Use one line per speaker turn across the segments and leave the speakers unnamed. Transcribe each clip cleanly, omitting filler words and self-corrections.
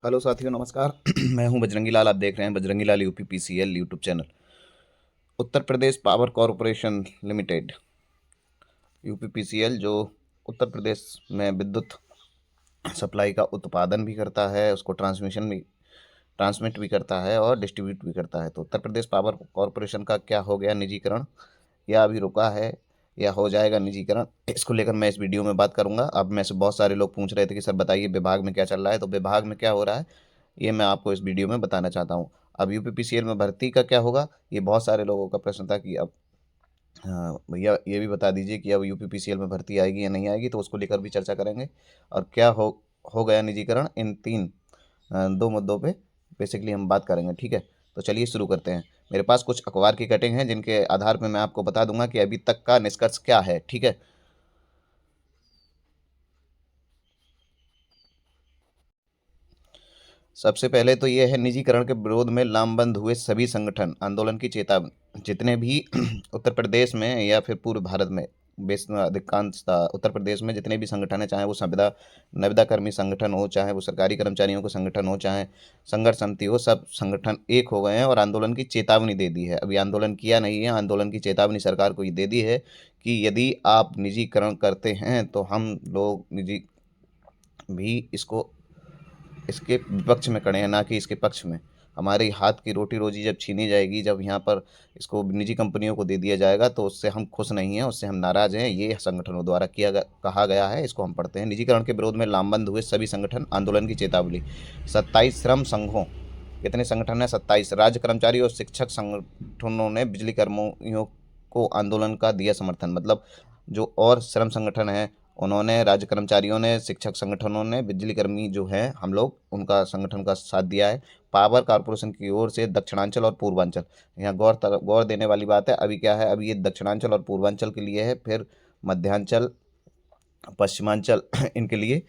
Hello साथियों, नमस्कार। मैं हूं बजरंगी लाल। आप देख रहे हैं Bajrangi Lal UP PCL YouTube channel. Uttar Pradesh power corporation limited UP PCL जो उत्तर प्रदेश में विद्युत सप्लाई का उत्पादन भी करता है, उसको ट्रांसमिट भी करता है और डिस्ट्रीब्यूट भी करता है। तो उत्तर प्रदेश पावर कॉरपोरेशन का क्या हो गया निजीकरण, या अभी रुका है, या हो जाएगा निजीकरण, इसको लेकर मैं इस वीडियो में बात करूंगा। अब में से बहुत सारे लोग पूछ रहे थे कि सर बताइए विभाग में क्या चल रहा है। तो विभाग में क्या हो रहा है ये मैं आपको इस वीडियो में बताना चाहता हूँ। अब यूपीपीसीएल में भर्ती का क्या होगा, ये बहुत सारे लोगों का प्रश्न था कि अब हाँ भैया ये भी बता दीजिए कि अब यूपीपीसीएल में भर्ती आएगी या नहीं आएगी। तो उसको लेकर भी चर्चा करेंगे। और क्या हो गया निजीकरण, इन दो मुद्दों पे बेसिकली हम बात करेंगे। ठीक है, तो चलिए शुरू करते हैं। मेरे पास कुछ अखबार की कटिंग है जिनके आधार पर मैं आपको बता दूंगा कि अभी तक का निष्कर्ष क्या है। ठीक है, सबसे पहले तो ये है, निजीकरण के विरोध में लामबंद हुए सभी संगठन, आंदोलन की चेतावनी। जितने भी उत्तर प्रदेश में या फिर पूरे भारत में, बेस अधिकांशतः उत्तर प्रदेश में जितने भी संगठन हैं, चाहे वो संविदा निविदा कर्मी संगठन हो, चाहे वो सरकारी कर्मचारियों का संगठन हो, चाहे संघर्ष समिति हो, सब संगठन एक हो गए हैं और आंदोलन की चेतावनी दे दी है। अभी आंदोलन किया नहीं है, आंदोलन की चेतावनी सरकार को ये दे दी है कि यदि आप निजीकरण करते हैं तो हम लोग निजी भी इसके विपक्ष में खड़े हैं, ना कि इसके पक्ष में। हमारे हाथ की रोटी रोजी जब छीनी जाएगी, जब यहाँ पर इसको निजी कंपनियों को दे दिया जाएगा, तो उससे हम खुश नहीं हैं, उससे हम नाराज़ हैं। ये संगठनों द्वारा कहा गया है। इसको हम पढ़ते हैं। निजीकरण के विरोध में लामबंद हुए सभी संगठन, आंदोलन की चेतावनी। 27 श्रम संघों, कितने संगठन हैं? 27 राज्य कर्मचारी और शिक्षक संगठनों ने बिजली कर्मियों को आंदोलन का दिया समर्थन। मतलब जो और श्रम संगठन हैं उन्होंने, राज्य कर्मचारियों ने, शिक्षक संगठनों ने, बिजली कर्मी जो हैं हम लोग, उनका संगठन का साथ दिया है। पावर कॉरपोरेशन की ओर से दक्षिणांचल और पूर्वांचल, यहाँ गौर देने वाली बात है। अभी क्या है, अभी ये दक्षिणांचल और पूर्वांचल के लिए है, फिर मध्यांचल, पश्चिमांचल इनके लिए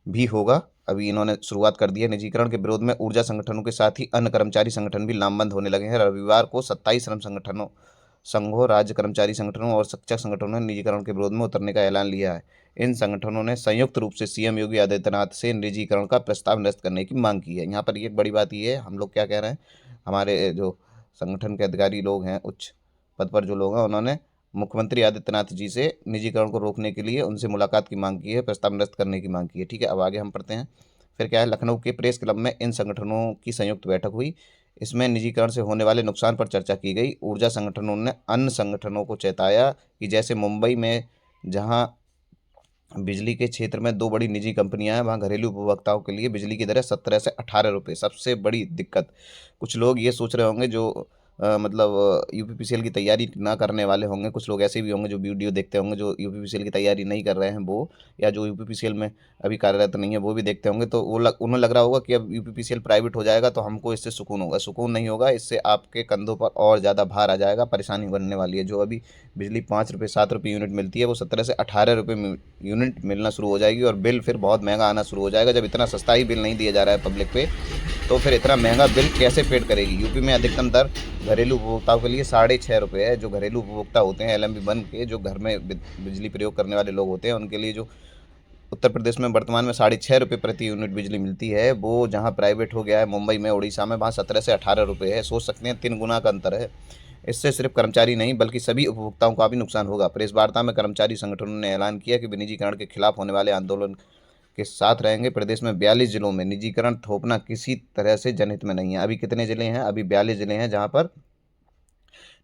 भी होगा। अभी इन्होंने शुरुआत कर दी है। निजीकरण के विरोध में ऊर्जा संगठनों के साथ ही अन्य कर्मचारी संगठन भी लामबंद होने लगे हैं। रविवार को 27 श्रम संघों, राज्य कर्मचारी संगठनों और शिक्षक संगठनों ने निजीकरण के विरोध में उतरने का ऐलान लिया है। इन संगठनों ने संयुक्त रूप से सीएम योगी आदित्यनाथ से निजीकरण का प्रस्ताव निरस्त करने की मांग की है। यहाँ पर एक बड़ी बात ये है, हम लोग क्या कह रहे हैं, हमारे जो संगठन के अधिकारी लोग हैं, उच्च पद पर जो लोग हैं, उन्होंने मुख्यमंत्री आदित्यनाथ जी से निजीकरण को रोकने के लिए उनसे मुलाकात की मांग की है, प्रस्ताव निरस्त करने की मांग की है। ठीक है, अब आगे हम पढ़ते हैं। फिर क्या है, लखनऊ के प्रेस क्लब में इन संगठनों की संयुक्त बैठक हुई। इसमें निजीकरण से होने वाले नुकसान पर चर्चा की गई। ऊर्जा संगठनों ने अन्य संगठनों को चेताया कि जैसे मुंबई में, जहां बिजली के क्षेत्र में दो बड़ी निजी कंपनियां हैं, वहां घरेलू उपभोक्ताओं के लिए बिजली की दरें 17 से 18 रुपये। सबसे बड़ी दिक्कत, कुछ लोग ये सोच रहे होंगे जो मतलब यूपीपीसीएल की तैयारी ना करने वाले होंगे, कुछ लोग ऐसे भी होंगे जो वीडियो देखते होंगे जो यूपीपीसीएल की तैयारी नहीं कर रहे हैं वो, या जो यूपीपीसीएल में अभी कार्यरत नहीं है वो भी देखते होंगे। तो उन्हें लग रहा होगा कि अब यूपीपीसीएल प्राइवेट हो जाएगा तो हमको इससे सुकून होगा। सुकून नहीं होगा, इससे आपके कंधों पर और ज़्यादा भार आ जाएगा, परेशानी बनने वाली है। जो अभी बिजली 5 रुपये 7 रुपये यूनिट मिलती है, वो 17 से 18 रुपये यूनिट मिलना शुरू हो जाएगी और बिल फिर बहुत महंगा आना शुरू हो जाएगा। जब इतना सस्ता ही बिल नहीं दिया जा रहा है पब्लिक पे, तो फिर इतना महंगा बिल कैसे पेड करेगी। यूपी में अधिकतम दर घरेलू उपभोक्ताओं के लिए 6.5 रुपये है। जो घरेलू उपभोक्ता होते हैं, एलएमबी बन के जो घर में बिजली प्रयोग करने वाले लोग होते हैं, उनके लिए जो उत्तर प्रदेश में वर्तमान में 6.5 रुपये प्रति यूनिट बिजली मिलती है, वो जहाँ प्राइवेट हो गया है मुंबई में, उड़ीसा में, वहाँ 17 से 18 रुपये है। सोच सकते हैं 3 गुना का अंतर है। इससे सिर्फ कर्मचारी नहीं बल्कि सभी उपभोक्ताओं का भी नुकसान होगा। प्रेस वार्ता में कर्मचारी संगठनों ने ऐलान किया कि निजीकरण के खिलाफ होने वाले आंदोलन के साथ रहेंगे। प्रदेश में 42 जिलों में निजीकरण थोपना किसी तरह से जनहित में नहीं है। अभी कितने जिले हैं? अभी 42 जिले हैं जहाँ पर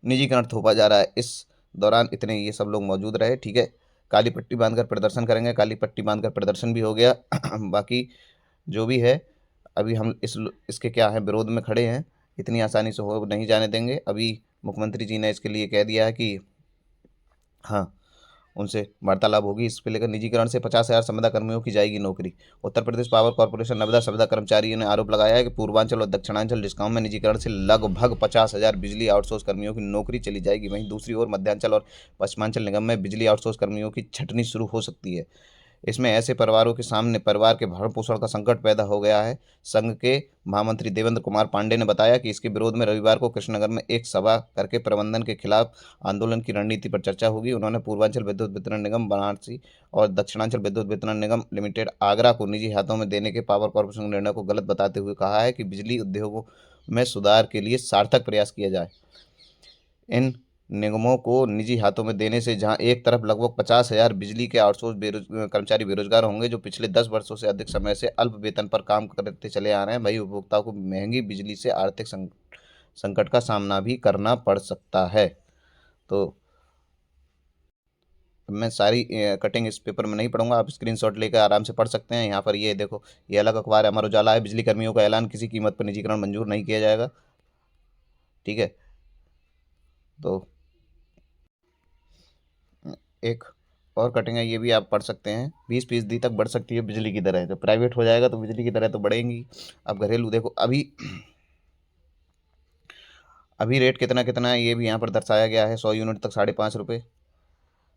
निजीकरण थोपा जा रहा है। इस दौरान इतने ये सब लोग मौजूद रहे। ठीक है, काली पट्टी बांधकर प्रदर्शन करेंगे। काली पट्टी बांधकर प्रदर्शन भी हो गया। बाकी जो भी है, अभी हम इसके क्या है, विरोध में खड़े हैं। इतनी आसानी से हो नहीं जाने देंगे। अभी मुख्यमंत्री जी ने इसके लिए कह दिया है कि हाँ, उनसे वार्तालाप होगी। इसको लेकर निजीकरण से 50,000 संविदा कर्मियों की जाएगी नौकरी। उत्तर प्रदेश पावर कॉरपोरेशन नविदा संविदा कर्मचारियों ने आरोप लगाया है कि पूर्वांचल और दक्षिणांचल डिस्कॉम में निजीकरण से लगभग 50,000 बिजली आउटसोर्स कर्मियों की नौकरी चली जाएगी। वहीं दूसरी ओर मध्यांचल और पश्चिमांचल निगम में बिजली आउटसोर्स कर्मियों की छंटनी शुरू हो सकती है। इसमें ऐसे परिवारों के सामने परिवार के भरण पोषण का संकट पैदा हो गया है। संघ के महामंत्री देवेंद्र कुमार पांडे ने बताया कि इसके विरोध में रविवार को कृष्णनगर में एक सभा करके प्रबंधन के खिलाफ आंदोलन की रणनीति पर चर्चा होगी। उन्होंने पूर्वांचल विद्युत वितरण निगम वाराणसी और दक्षिणांचल विद्युत वितरण निगम लिमिटेड आगरा को निजी हाथों में देने के पावर कॉर्पोरेशन के निर्णय को गलत बताते हुए कहा है कि बिजली उद्योगों में सुधार के लिए सार्थक प्रयास किया जाए। इन निगमों को निजी हाथों में देने से जहां एक तरफ लगभग 50,000 बिजली के आउटसोर्स कर्मचारी बेरोजगार होंगे जो पिछले 10 वर्षों से अधिक समय से अल्प वेतन पर काम करते चले आ रहे हैं, वहीं उपभोक्ताओं को महंगी बिजली से आर्थिक संकट का सामना भी करना पड़ सकता है। तो मैं सारी कटिंग इस पेपर में नहीं पढ़ूंगा, आप स्क्रीनशॉट लेकर आराम से पढ़ सकते हैं। यहाँ पर ये देखो, ये अलग अखबार है, अमर उजाला है। बिजली कर्मियों का ऐलान, किसी कीमत पर निजीकरण मंजूर नहीं किया जाएगा। ठीक है, तो एक और कटिंग है, ये भी आप पढ़ सकते हैं। 20% तक बढ़ सकती है बिजली की दरें। जब प्राइवेट हो जाएगा तो बिजली की दरें तो बढ़ेंगी। अब घरेलू देखो, अभी रेट कितना कितना है ये भी यहाँ पर दर्शाया गया है। 100 यूनिट तक 5.5 रुपये,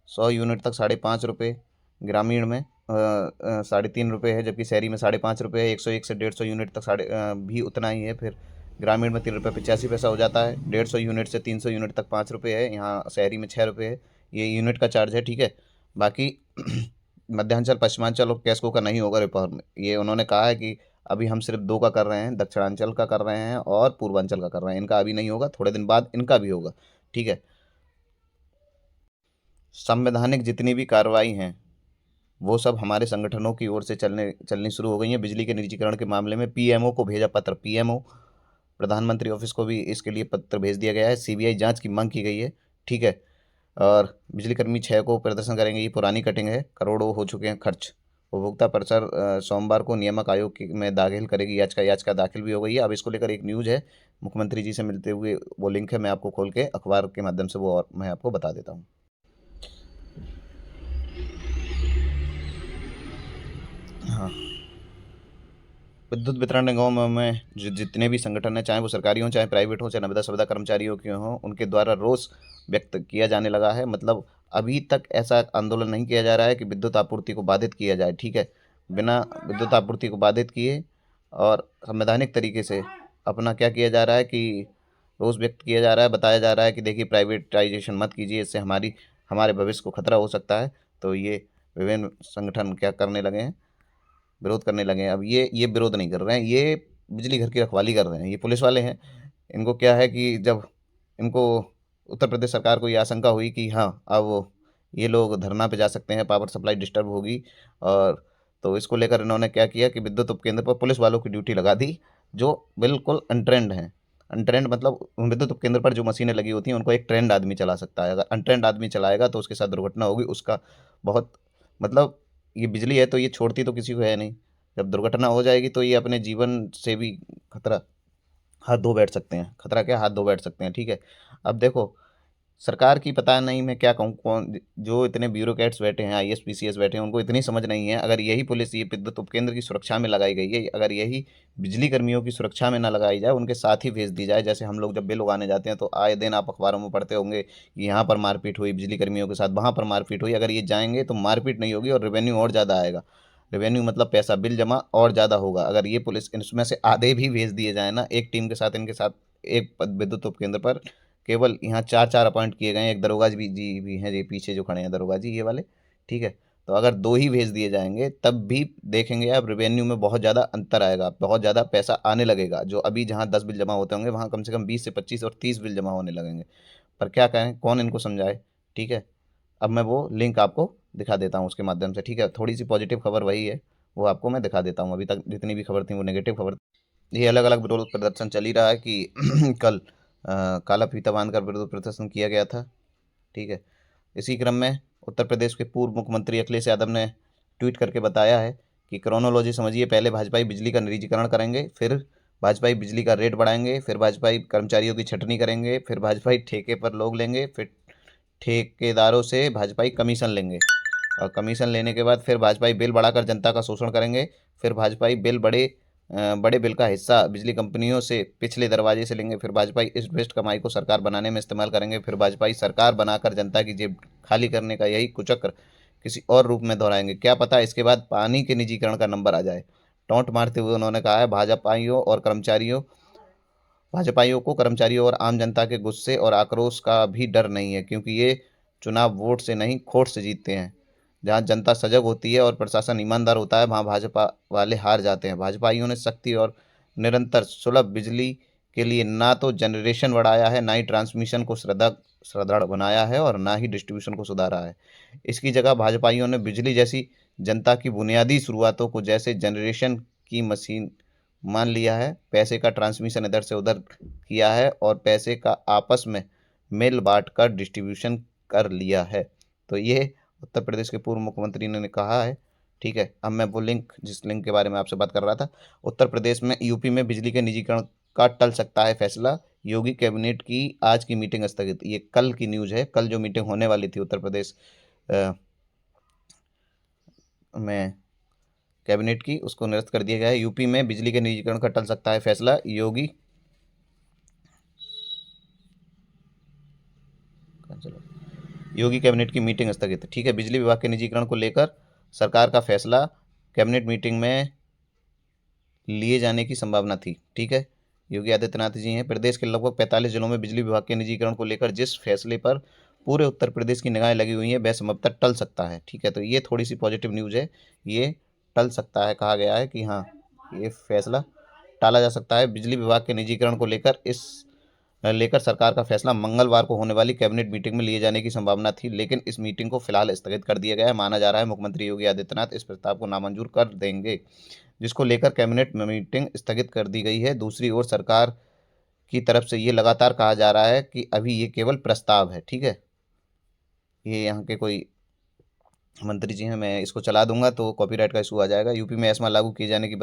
100 यूनिट तक 5.5 रुपये, ग्रामीण में 3.5 रुपये है, जबकि शहरी में 5.5 रुपये है। 101 से 150 यूनिट तक भी उतना ही है। फिर ग्रामीण में 3 रुपये 85 पैसा हो जाता है। 150 यूनिट से 300 यूनिट तक 5 रुपये है। यहाँ शहरी में 6 रुपये है। ये यूनिट का चार्ज है, ठीक है। बाकी मध्यांचल, पश्चिमांचल और कैसको का नहीं होगा रिफॉर्म। ये उन्होंने कहा है कि अभी हम सिर्फ 2 का कर रहे हैं, दक्षिणांचल का कर रहे हैं और पूर्वांचल का कर रहे हैं। इनका अभी नहीं होगा, थोड़े दिन बाद इनका भी होगा, ठीक है। संवैधानिक जितनी भी कार्रवाई हैं वो सब हमारे संगठनों की ओर से चलनी शुरू हो गई हैं। बिजली के निजीकरण के मामले में पीएमओ को भेजा पत्र, पीएमओ प्रधानमंत्री ऑफिस को भी इसके लिए पत्र भेज दिया गया है। सीबीआई जांच की मांग की गई है, ठीक है। और बिजली कर्मी 6 को प्रदर्शन करेंगे, ये पुरानी कटिंग है। करोड़ों हो चुके हैं खर्च। उपभोक्ता परिषद सोमवार को नियामक आयोग में दाखिल करेगी याचिका। याचिका दाखिल भी हो गई है। अब इसको लेकर एक न्यूज़ है, मुख्यमंत्री जी से मिलते हुए, वो लिंक है, मैं आपको खोल के अखबार के माध्यम से वो और मैं आपको बता देता हूँ। हाँ, विद्युत वितरण निगमों में जो जितने भी संगठन हैं, चाहे वो सरकारी हों चाहे प्राइवेट हों, चाहे नवदा संविदा कर्मचारियों के हों, उनके द्वारा रोष व्यक्त किया जाने लगा है। मतलब अभी तक ऐसा आंदोलन नहीं किया जा रहा है कि विद्युत आपूर्ति को बाधित किया जाए, ठीक है। बिना विद्युत आपूर्ति को बाधित किए और संवैधानिक तरीके से अपना क्या किया जा रहा है कि रोष व्यक्त किया जा रहा है, बताया जा रहा है कि देखिए प्राइवेटाइजेशन मत कीजिए, इससे हमारे भविष्य को खतरा हो सकता है। तो ये विभिन्न संगठन क्या करने लगे हैं, विरोध करने लगे हैं। अब ये विरोध नहीं कर रहे हैं, ये बिजली घर की रखवाली कर रहे हैं। ये पुलिस वाले हैं। इनको क्या है कि जब इनको उत्तर प्रदेश सरकार को ये आशंका हुई कि हाँ अब ये लोग धरना पे जा सकते हैं, पावर सप्लाई डिस्टर्ब होगी, और तो इसको लेकर इन्होंने क्या किया कि विद्युत उपकेंद्र पर पुलिस वालों की ड्यूटी लगा दी, जो बिल्कुल अनट्रेंड हैं। अनट्रेंड मतलब विद्युत उपकेंद्र पर जो मशीनें लगी होती हैं उनको एक ट्रेंड आदमी चला सकता है। अगर अनट्रेंड आदमी चलाएगा तो उसके साथ दुर्घटना होगी। उसका बहुत मतलब, ये बिजली है तो ये छोड़ती तो किसी को है नहीं। जब दुर्घटना हो जाएगी तो ये अपने जीवन से भी खतरा हाथ धो बैठ सकते हैं। खतरा क्या, हाथ धो बैठ सकते हैं, ठीक है। अब देखो, सरकार की पता नहीं मैं क्या कहूँ, कौन जो इतने ब्यूरोक्रेट्स बैठे हैं, आईएएस पीसीएस बैठे हैं, उनको इतनी समझ नहीं है। अगर यही पुलिस ये विद्युत उपकेंद्र की सुरक्षा में लगाई गई है, अगर यही बिजली कर्मियों की सुरक्षा में ना लगाई जाए, उनके साथ ही भेज दी जाए। जैसे हम लोग जब बिल उगाने जाते हैं तो आए दिन आप अखबारों में पढ़ते होंगे कि यहाँ पर मारपीट हुई बिजली कर्मियों के साथ, वहाँ पर मारपीट हुई। अगर ये जाएंगे तो मारपीट नहीं होगी और रेवेन्यू और ज़्यादा आएगा। रेवेन्यू मतलब पैसा, बिल जमा और ज़्यादा होगा। अगर ये पुलिस इसमें से आधे भी भेज दिए जाए ना एक टीम के साथ, इनके साथ एक विद्युत उपकेंद्र पर केवल यहाँ 4-4 अपॉइंट किए गए हैं। एक दरोगा जी भी हैं, ये पीछे जो खड़े हैं दरोगा जी, ये वाले, ठीक है। तो अगर 2 ही भेज दिए जाएंगे तब भी देखेंगे आप रेवेन्यू में बहुत ज़्यादा अंतर आएगा, बहुत ज़्यादा पैसा आने लगेगा। जो अभी जहाँ 10 बिल जमा होते होंगे वहाँ कम से कम 20 से 25 और 30 बिल जमा होने लगेंगे। पर क्या करें, कौन इनको समझाए, ठीक है। अब मैं वो लिंक आपको दिखा देता हूँ उसके माध्यम से, ठीक है। थोड़ी सी पॉजिटिव खबर वही है, वो आपको मैं दिखा देता हूँ। अभी तक जितनी भी खबर थी वो नेगेटिव खबर। ये अलग अलग विरोध प्रदर्शन चल ही रहा है कि कल काला फीता बांधकर विरोध प्रदर्शन किया गया था, ठीक है। इसी क्रम में उत्तर प्रदेश के पूर्व मुख्यमंत्री अखिलेश यादव ने ट्वीट करके बताया है कि क्रोनोलॉजी समझिए, पहले भाजपाई बिजली का निजीकरण करेंगे, फिर भाजपाई बिजली का रेट बढ़ाएंगे, फिर भाजपाई कर्मचारियों की छटनी करेंगे, फिर भाजपाई ठेके पर लोग लेंगे, फिर ठेकेदारों से भाजपाई कमीशन लेंगे, और कमीशन लेने के बाद फिर भाजपाई बिल बढ़ाकर जनता का शोषण करेंगे। फिर भाजपाई बड़े बिल का हिस्सा बिजली कंपनियों से पिछले दरवाजे से लेंगे। फिर भाजपाई इस भ्रष्ट कमाई को सरकार बनाने में इस्तेमाल करेंगे। फिर भाजपाई सरकार बनाकर जनता की जेब खाली करने का यही कुचक्र किसी और रूप में दोहराएंगे। क्या पता इसके बाद पानी के निजीकरण का नंबर आ जाए। टोंट मारते हुए उन्होंने कहा है, भाजपाइयों को कर्मचारियों और आम जनता के गुस्से और आक्रोश का भी डर नहीं है, क्योंकि ये चुनाव वोट से नहीं खोट से जीतते हैं। जहां जनता सजग होती है और प्रशासन ईमानदार होता है, वहां भाजपा वाले हार जाते हैं। भाजपाइयों ने शक्ति और निरंतर सुलभ बिजली के लिए ना तो जनरेशन बढ़ाया है, ना ही ट्रांसमिशन को सुदृढ़ बनाया है, और ना ही डिस्ट्रीब्यूशन को सुधारा है। इसकी जगह भाजपाइयों ने बिजली जैसी जनता की बुनियादी शुरुआतों को, जैसे जनरेशन की मशीन मान लिया है, पैसे का ट्रांसमिशन इधर से उधर किया है, और पैसे का आपस में मिल बांट कर डिस्ट्रीब्यूशन कर लिया है। तो ये उत्तर प्रदेश के पूर्व मुख्यमंत्री ने कहा है। ठीक है, अब मैं वो लिंक, जिस लिंक के बारे में आपसे बात कर रहा था, उत्तर प्रदेश में यूपी में बिजली के निजीकरण का टल सकता है फैसला, योगी कैबिनेट की आज की मीटिंग स्थगित। ये कल की न्यूज़ है। कल जो मीटिंग होने वाली थी उत्तर प्रदेश में कैबिनेट की, उसको निरस्त कर दिया गया है। यूपी में बिजली के निजीकरण का टल सकता है फैसला, योगी कैबिनेट की मीटिंग स्थगित। ठीक है, बिजली विभाग के निजीकरण को लेकर सरकार का फैसला कैबिनेट मीटिंग में लिए जाने की संभावना थी। ठीक है, योगी आदित्यनाथ जी हैं। प्रदेश के लगभग 45 जिलों में बिजली विभाग के निजीकरण को लेकर जिस फैसले पर पूरे उत्तर प्रदेश की निगाहें लगी हुई हैं, वह संभवतः टल सकता है। ठीक है, तो ये थोड़ी सी पॉजिटिव न्यूज़ है। ये टल सकता है, कहा गया है कि हाँ, ये फैसला टाला जा सकता है। बिजली विभाग के निजीकरण को लेकर सरकार का फैसला मंगलवार को होने वाली कैबिनेट मीटिंग में लिए जाने की संभावना थी, लेकिन इस मीटिंग को फिलहाल स्थगित कर दिया गया है। माना जा रहा है मुख्यमंत्री योगी आदित्यनाथ इस प्रस्ताव को नामंजूर कर देंगे, जिसको लेकर कैबिनेट मीटिंग स्थगित कर दी गई है। दूसरी ओर सरकार की तरफ से ये लगातार कहा जा रहा है कि अभी ये केवल प्रस्ताव है। ठीक है, ये यहाँ के कोई मंत्री जी हैं, मैं इसको चला दूंगा तो कॉपीराइट का इशू आ जाएगा। यूपी में एस्मा लागू किए जाने की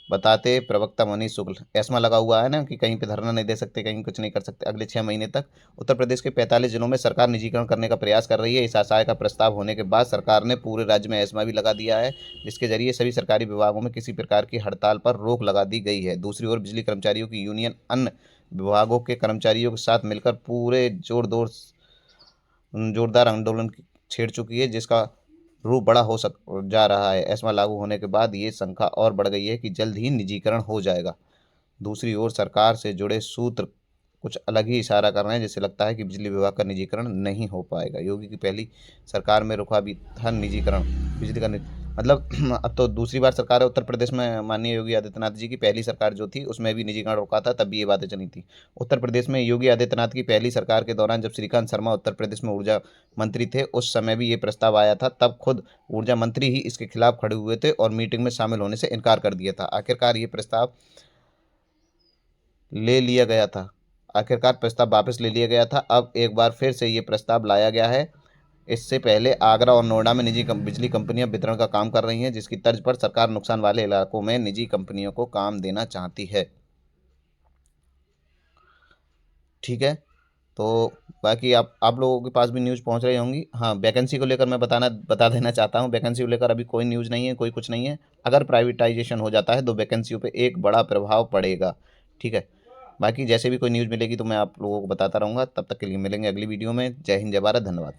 बताते प्रवक्ता मनीष शुक्ल, एस्मा लगा हुआ है ना, कि कहीं पे धरना नहीं दे सकते, कहीं कुछ नहीं कर सकते अगले 6 महीने तक। उत्तर प्रदेश के 45 जिलों में सरकार निजीकरण करने का प्रयास कर रही है। इस आशय का प्रस्ताव होने के बाद सरकार ने पूरे राज्य में एस्मा भी लगा दिया है, जिसके जरिए सभी सरकारी विभागों में किसी प्रकार की हड़ताल पर रोक लगा दी गई है। दूसरी ओर बिजली कर्मचारियों की यूनियन अन्य विभागों के कर्मचारियों के साथ मिलकर पूरे जोरदार आंदोलन छेड़ चुकी है, जिसका रूप बड़ा हो जा रहा है। एस्मा लागू होने के बाद ये शंका और बढ़ गई है कि जल्द ही निजीकरण हो जाएगा। दूसरी ओर सरकार से जुड़े सूत्र कुछ अलग ही इशारा कर रहे हैं, जिससे लगता है कि बिजली विभाग का निजीकरण नहीं हो पाएगा। योगी की पहली सरकार में रुका भी था निजीकरण बिजली का मतलब अब तो दूसरी बार सरकार है उत्तर प्रदेश में। माननीय योगी आदित्यनाथ जी की पहली सरकार जो थी, उसमें भी निजीकरण रोका था, तब भी ये बातें चली थी। उत्तर प्रदेश में योगी आदित्यनाथ की पहली सरकार के दौरान जब श्रीकांत शर्मा उत्तर प्रदेश में ऊर्जा मंत्री थे, उस समय भी ये प्रस्ताव आया था। तब खुद ऊर्जा मंत्री ही इसके खिलाफ खड़े हुए थे और मीटिंग में शामिल होने से इनकार कर दिया था। आखिरकार प्रस्ताव वापस ले लिया गया था। अब एक बार फिर से ये प्रस्ताव लाया गया है। इससे पहले आगरा और नोएडा में निजी बिजली कंपनियां वितरण का काम कर रही हैं, जिसकी तर्ज पर सरकार नुकसान वाले इलाकों में निजी कंपनियों को काम देना चाहती है। ठीक है, तो बाकी आप लोगों के पास भी न्यूज़ पहुंच रही होंगी। हाँ, वैकेंसी को लेकर मैं बता देना चाहता हूँ। वैकेंसी को लेकर अभी कोई न्यूज़ नहीं है, कोई कुछ नहीं है। अगर प्राइवेटाइजेशन हो जाता है तो वैकेंसियों पे एक बड़ा प्रभाव पड़ेगा। ठीक है, बाकी जैसे भी कोई न्यूज़ मिलेगी तो मैं आप लोगों को बताता रहूँगा। तब तक के लिए मिलेंगे अगली वीडियो में। जय हिंद, जय भारत, धन्यवाद।